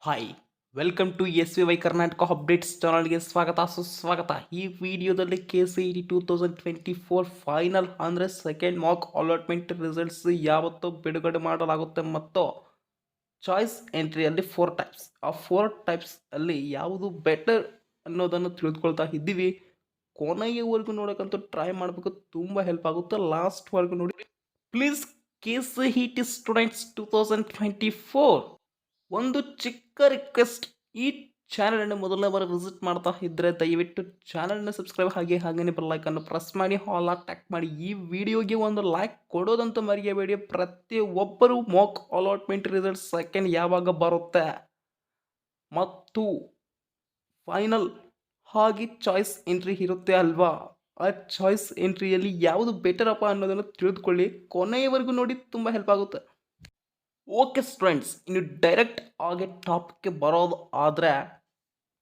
Hi welcome to S V Y Karnataka updates ಚಾನಲ್ಗೆ ಸ್ವಾಗತ ಸುಸ್ವಾಗತ. ಈ ವಿಡಿಯೋದಲ್ಲಿ KCET 2024 ಫೈನಲ್ ಅಂದರೆ ಸೆಕೆಂಡ್ ಮಾಕ್ ಅಲಾಟ್ಮೆಂಟ್ ರಿಸಲ್ಟ್ಸ್ ಯಾವತ್ತೂ ಬಿಡುಗಡೆ ಮಾಡಲಾಗುತ್ತೆ ಮತ್ತು ಚಾಯ್ಸ್ ಎಂಟ್ರಿಯಲ್ಲಿ 4 ಟೈಪ್ಸ್. ಆ 4 ಟೈಪ್ಸ್ ಅಲ್ಲಿ ಯಾವುದು ಬೆಟರ್ ಅನ್ನೋದನ್ನು ತಿಳಿದುಕೊಳ್ತಾ ಇದ್ದೀವಿ. ಕೊನೆಯವರೆಗೂ ನೋಡೋಕ್ಕಂತೂ ಟ್ರೈ ಮಾಡಬೇಕು, ತುಂಬ ಹೆಲ್ಪ್ ಆಗುತ್ತೆ. ಲಾಸ್ಟ್ವರೆಗೂ ನೋಡಿ ಪ್ಲೀಸ್. KCET ಸ್ಟೂಡೆಂಟ್ಸ್ 2024 ಒಂದು ಚಿಕ್ಕ ರಿಕ್ವೆಸ್ಟ್, ಈ ಚಾನಲನ್ನು ಮೊದಲನೇ ಬಾರಿ ವಿಸಿಟ್ ಮಾಡ್ತಾ ಇದ್ದರೆ ದಯವಿಟ್ಟು ಚಾನಲ್ನ ಸಬ್ಸ್ಕ್ರೈಬ್ ಹಾಗೆಯೇ ಬೆಲ್ಲೈಕನ್ನು ಪ್ರೆಸ್ ಮಾಡಿ ಆಲ್ ಟ್ಯಾಕ್ ಮಾಡಿ. ಈ ವಿಡಿಯೋಗೆ ಒಂದು ಲೈಕ್ ಕೊಡೋದಂತ ಮರೆಯಬೇಡಿ. ಪ್ರತಿಯೊಬ್ಬರು ಮಾಕ್ ಅಲಾಟ್ಮೆಂಟ್ ರಿಸಲ್ಟ್ ಸೆಕೆಂಡ್ ಯಾವಾಗ ಬರುತ್ತೆ ಮತ್ತು ಫೈನಲ್ ಆಗಿ ಚಾಯ್ಸ್ ಎಂಟ್ರಿ ಇರುತ್ತೆ ಅಲ್ವಾ, ಆ ಚಾಯ್ಸ್ ಎಂಟ್ರಿಯಲ್ಲಿ ಯಾವುದು ಬೆಟರ್ ಅಪ್ಪ ಅನ್ನೋದನ್ನು ತಿಳಿದುಕೊಳ್ಳಿ. ಕೊನೆಯವರೆಗೂ ನೋಡಿ, ತುಂಬ ಹೆಲ್ಪ್ ಆಗುತ್ತೆ. ಓಕೆ ಸ್ಟೂಡೆಂಟ್ಸ್, ಇನ್ನು ಡೈರೆಕ್ಟ್ ಆಗಿ ಟಾಪಿಕ್ಗೆ ಬರೋದು ಆದರೆ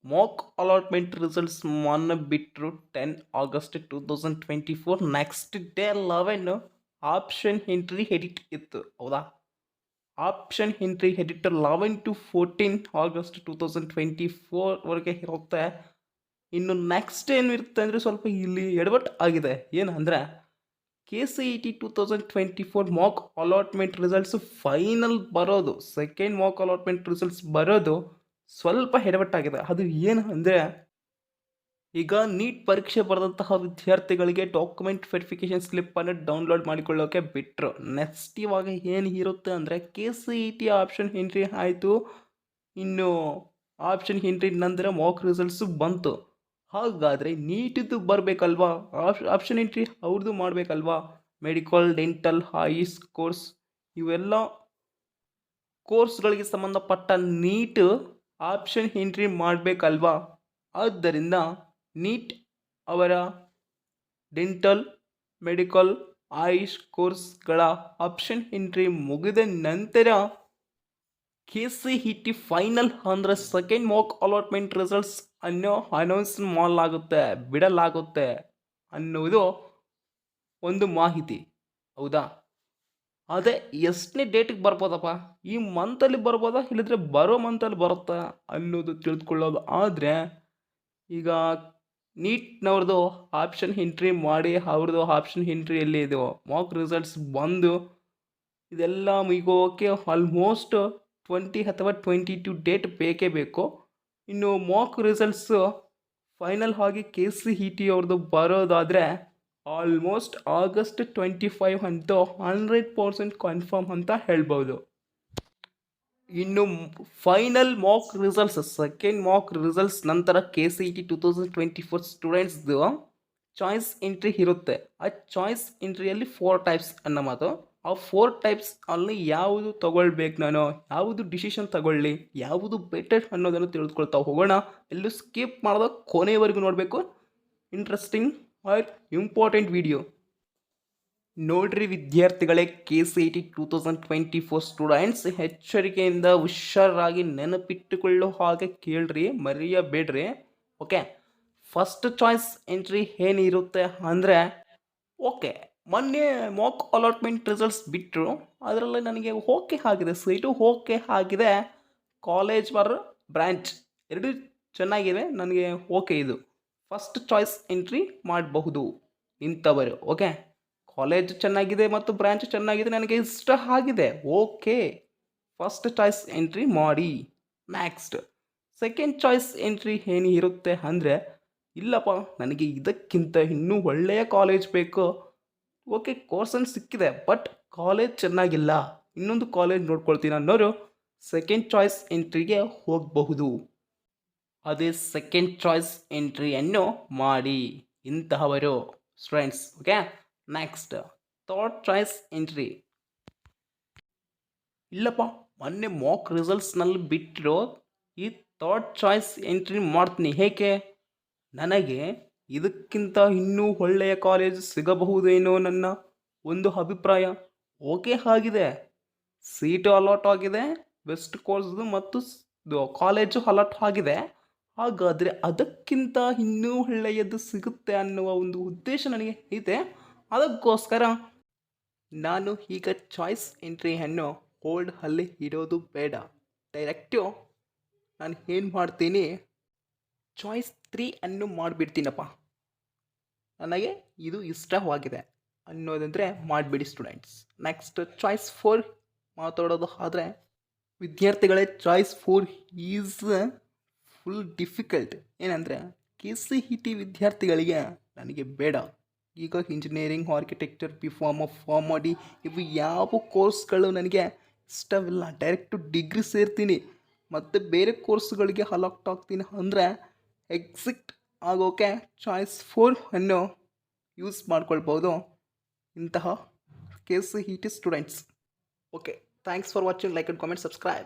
ಮಾಕ್ ಅಲಾಟ್ಮೆಂಟ್ ರಿಸಲ್ಟ್ಸ್ ಮೊನ್ನೆ ಬಿಟ್ಟರು 10 August 2024. Next day 11 option entry edit ಇತ್ತು, ಹೌದಾ? Option entry edit 11 to 14 August 2024ವರೆಗೆ ಇರುತ್ತೆ. ಇನ್ನು ನೆಕ್ಸ್ಟ್ ಏನಿರುತ್ತೆ ಅಂದರೆ ಸ್ವಲ್ಪ ಇಲ್ಲಿ ಎಡವಟ್ ಆಗಿದೆ. ಏನಂದರೆ KCET 2024 Mach allotment results final ಬರೋದು, ಸೆಕೆಂಡ್ ಮಾಕ್ ಅಲಾಟ್ಮೆಂಟ್ ರಿಸಲ್ಟ್ಸ್ ಬರೋದು ಸ್ವಲ್ಪ ಎಡವಟ್ಟಾಗಿದೆ. ಅದು ಏನು ಅಂದರೆ, ಈಗ ನೀಟ್ ಪರೀಕ್ಷೆ ಬರೆದಂತಹ ವಿದ್ಯಾರ್ಥಿಗಳಿಗೆ ಡಾಕ್ಯುಮೆಂಟ್ ವೆರಿಫಿಕೇಷನ್ ಸ್ಲಿಪ್ಪನ್ನು ಡೌನ್ಲೋಡ್ ಮಾಡಿಕೊಳ್ಳೋಕೆ ಬಿಟ್ಟರು. ನೆಕ್ಸ್ಟ್ ಇವಾಗ ಏನು ಇರುತ್ತೆ ಅಂದರೆ KCET ಆಪ್ಷನ್ ಎಂಟ್ರಿ ಆಯಿತು, ಇನ್ನು ಆಪ್ಷನ್ ಎಂಟ್ರಿ ನಂತರ ಮಾಕ್ ರಿಸಲ್ಟ್ಸು ಬಂತು. ಹಾಗಾದರೆ ನೀಟಿದ್ದು ಬರಬೇಕಲ್ವಾ, ಆಪ್ಷನ್ ಎಂಟ್ರಿ ಅವ್ರದ್ದು ಮಾಡಬೇಕಲ್ವಾ? ಮೆಡಿಕಲ್, ಡೆಂಟಲ್, ಆಯುಷ್ ಕೋರ್ಸ್ ಇವೆಲ್ಲ ಕೋರ್ಸ್ಗಳಿಗೆ ಸಂಬಂಧಪಟ್ಟ ನೀಟ್ ಆಪ್ಷನ್ ಎಂಟ್ರಿ ಮಾಡಬೇಕಲ್ವಾ? ಆದ್ದರಿಂದ ನೀಟ್ ಅವರ ಡೆಂಟಲ್, ಮೆಡಿಕಲ್, ಆಯುಷ್ ಕೋರ್ಸ್ಗಳ ಆಪ್ಷನ್ ಎಂಟ್ರಿ ಮುಗಿದ ನಂತರ KCET ಫೈನಲ್ ಅಂದರೆ ಸೆಕೆಂಡ್ ಮಾಕ್ ಅಲಾಟ್ಮೆಂಟ್ ರಿಸಲ್ಟ್ಸ್ ಅನ್ನು ಅನೌನ್ಸ್ ಮಾಡಲಾಗುತ್ತೆ, ಬಿಡಲಾಗುತ್ತೆ ಅನ್ನುವುದು ಒಂದು ಮಾಹಿತಿ, ಹೌದಾ? ಅದೇ ಎಷ್ಟನೇ ಡೇಟಿಗೆ ಬರ್ಬೋದಪ್ಪ, ಈ ಮಂತಲ್ಲಿ ಬರ್ಬೋದಾ ಇಲ್ಲದ್ರೆ ಬರೋ ಮಂತಲ್ಲಿ ಬರುತ್ತಾ ಅನ್ನೋದು ತಿಳಿದುಕೊಳ್ಳೋದು. ಆದರೆ ಈಗ ನೀಟ್ನವ್ರದ್ದು ಆಪ್ಷನ್ ಎಂಟ್ರಿ ಮಾಡಿ ಅವ್ರದ್ದು ಆಪ್ಷನ್ ಎಂಟ್ರಿಯಲ್ಲಿ ಇದು ಮಾಕ್ ರಿಸಲ್ಟ್ಸ್ ಬಂದು ಇದೆಲ್ಲ ಮುಗಿಯೋಕೆ ಆಲ್ಮೋಸ್ಟ್ 20 ಅಥವಾ 22 ಡೇಟ್ ಬೇಕೇ ಬೇಕು. ಇನ್ನು ಮಾಕ್ ರಿಸಲ್ಟ್ಸು ಫೈನಲ್ ಆಗಿ KCET ಅವ್ರದ್ದು ಬರೋದಾದರೆ ಆಲ್ಮೋಸ್ಟ್ ಆಗಸ್ಟ್ 25 ಅಂತೂ 100% ಕನ್ಫರ್ಮ್ ಅಂತ ಹೇಳ್ಬೋದು. ಇನ್ನು final mock results, second mock results ನಂತರ KCET 2024 ಸ್ಟೂಡೆಂಟ್ಸ್ದು ಚಾಯ್ಸ್ ಎಂಟ್ರಿ ಇರುತ್ತೆ. ಆ ಚಾಯ್ಸ್ ಎಂಟ್ರಿಯಲ್ಲಿ 4 ಟೈಪ್ಸ್ ಅನ್ನೋ ಮಾತು. ಆ 4 ಟೈಪ್ಸ್ ಅಲ್ಲಿ ಯಾವುದು ತಗೊಳ್ಬೇಕು, ನಾನು ಯಾವುದು ಡಿಸಿಷನ್ ತಗೊಳ್ಳಿ, ಯಾವುದು ಬೆಟರ್ ಅನ್ನೋದನ್ನು ತಿಳಿದುಕೊಳ್ತಾ ಹೋಗೋಣ. ಎಲ್ಲೂ ಸ್ಕಿಪ್ ಮಾಡೋದು ಕೊನೆಯವರೆಗೂ ನೋಡಬೇಕು. ಇಂಟ್ರೆಸ್ಟಿಂಗ್ ಆರ್ ಇಂಪಾರ್ಟೆಂಟ್ ವಿಡಿಯೋ ನೋಡ್ರಿ ವಿದ್ಯಾರ್ಥಿಗಳೇ. KCET 2024 ಸ್ಟೂಡೆಂಟ್ಸ್ ಎಚ್ಚರಿಕೆಯಿಂದ ಹುಷಾರಾಗಿ ನೆನಪಿಟ್ಟುಕೊಳ್ಳೋ ಹಾಗೆ ಕೇಳ್ರಿ, ಮರೆಯಬೇಡ್ರಿ. ಓಕೆ, ಫಸ್ಟ್ ಚಾಯ್ಸ್ ಎಂಟ್ರಿ ಏನಿರುತ್ತೆ ಅಂದರೆ, ಓಕೆ ಮೊನ್ನೆ ಮಾಕ್ ಅಲಾಟ್ಮೆಂಟ್ ರಿಸಲ್ಟ್ಸ್ ಬಿಟ್ಟರು, ಅದರಲ್ಲಿ ನನಗೆ ಓಕೆ ಆಗಿದೆ, ಸೀಟು ಓಕೆ ಆಗಿದೆ, ಕಾಲೇಜ್ ಬರ್ ಬ್ರ್ಯಾಂಚ್ ಎರಡು ಚೆನ್ನಾಗಿದೆ, ನನಗೆ ಓಕೆ. ಇದು ಫಸ್ಟ್ ಚಾಯ್ಸ್ ಎಂಟ್ರಿ ಮಾಡಬಹುದು ಇಂಥವರು. ಓಕೆ, ಕಾಲೇಜ್ ಚೆನ್ನಾಗಿದೆ ಮತ್ತು ಬ್ರ್ಯಾಂಚ್ ಚೆನ್ನಾಗಿದೆ, ನನಗೆ ಇಷ್ಟ ಆಗಿದೆ, ಓಕೆ, ಫಸ್ಟ್ ಚಾಯ್ಸ್ ಎಂಟ್ರಿ ಮಾಡಿ. ನೆಕ್ಸ್ಟ್ ಸೆಕೆಂಡ್ ಚಾಯ್ಸ್ ಎಂಟ್ರಿ ಏನು ಇರುತ್ತೆ ಅಂದರೆ, ಇಲ್ಲಪ್ಪ ನನಗೆ ಇದಕ್ಕಿಂತ ಇನ್ನೂ ಒಳ್ಳೆಯ ಕಾಲೇಜ್ ಬೇಕು, ಓಕೆ ಕೋರ್ಸನ್ನು ಸಿಕ್ಕಿದೆ ಬಟ್ ಕಾಲೇಜ್ ಚೆನ್ನಾಗಿಲ್ಲ, ಇನ್ನೊಂದು ಕಾಲೇಜ್ ನೋಡ್ಕೊಳ್ತೀನಿ ಅನ್ನೋರು ಸೆಕೆಂಡ್ ಚಾಯ್ಸ್ ಎಂಟ್ರಿಗೆ ಹೋಗಬಹುದು. ಅದೇ ಸೆಕೆಂಡ್ ಚಾಯ್ಸ್ ಎಂಟ್ರಿಯನ್ನು ಮಾಡಿ ಇಂತಹವರು students. Okay, next third choice entry. ಇಲ್ಲಪ್ಪ ಮೊನ್ನೆ ಮಾಕ್ ರಿಸಲ್ಟ್ಸ್ನಲ್ಲಿ ಬಿಟ್ಟರು, ಈ ಥರ್ಡ್ ಚಾಯ್ಸ್ ಎಂಟ್ರಿ ಮಾಡ್ತೀನಿ. ಹೇಗೆ, ನನಗೆ ಇದಕ್ಕಿಂತ ಇನ್ನೂ ಒಳ್ಳೆಯ ಕಾಲೇಜ್ ಸಿಗಬಹುದೇನೋ ನನ್ನ ಒಂದು ಅಭಿಪ್ರಾಯ. ಓಕೆ ಆಗಿದೆ, ಸೀಟು ಅಲಾಟ್ ಆಗಿದೆ, ಬೆಸ್ಟ್ ಕೋರ್ಸ್ದು ಮತ್ತು ಕಾಲೇಜು ಅಲಾಟ್ ಆಗಿದೆ. ಹಾಗಾದರೆ ಅದಕ್ಕಿಂತ ಇನ್ನೂ ಒಳ್ಳೆಯದು ಸಿಗುತ್ತೆ ಅನ್ನುವ ಒಂದು ಉದ್ದೇಶ ನನಗೆ ಇದೆ. ಅದಕ್ಕೋಸ್ಕರ ನಾನು ಈಗ ಚಾಯ್ಸ್ ಎಂಟ್ರಿಯನ್ನು ಹೋಲ್ಡ್ ಅಲ್ಲಿ ಇಡೋದು ಬೇಡ, ಡೈರೆಕ್ಟು ನಾನು ಏನು ಮಾಡ್ತೀನಿ, ಚಾಯ್ಸ್ 3 ಅನ್ನು ಮಾಡಿಬಿಡ್ತೀನಪ್ಪ. ನನಗೆ ಇದು ಇಷ್ಟವಾಗಿದೆ ಅನ್ನೋದಂದರೆ ಮಾಡಿಬಿಡಿ ಸ್ಟೂಡೆಂಟ್ಸ್. ನೆಕ್ಸ್ಟ್ ಚಾಯ್ಸ್ 4 ಮಾತಾಡೋದು ಆದರೆ, ವಿದ್ಯಾರ್ಥಿಗಳೇ ಚಾಯ್ಸ್ 4 ಈಸ್ ಫುಲ್ ಡಿಫಿಕಲ್ಟ್. ಏನಂದರೆ KCET ವಿದ್ಯಾರ್ಥಿಗಳಿಗೆ ನನಗೆ ಬೇಡ. ಈಗ ಇಂಜಿನಿಯರಿಂಗ್, ಆರ್ಕಿಟೆಕ್ಚರ್, ಫಾರ್ಮಡಿ ಇವು ಯಾವ ಕೋರ್ಸ್ಗಳು ನನಗೆ ಇಷ್ಟವಿಲ್ಲ. ಡೈರೆಕ್ಟು ಡಿಗ್ರಿ ಸೇರ್ತೀನಿ ಮತ್ತು ಬೇರೆ ಕೋರ್ಸ್ಗಳಿಗೆ ಅಲಾಕ್ಟ್ ಆಗ್ತೀನಿ ಅಂದರೆ ಎಕ್ಸಿಟ್ ಆಗೋಕ್ಕೆ ಚಾಯ್ಸ್ 4 ಅನ್ನು ಯೂಸ್ ಮಾಡ್ಕೊಳ್ಬೋದು ಇಂತಹ KCET students. Okay, thanks for watching. Like and comment, subscribe.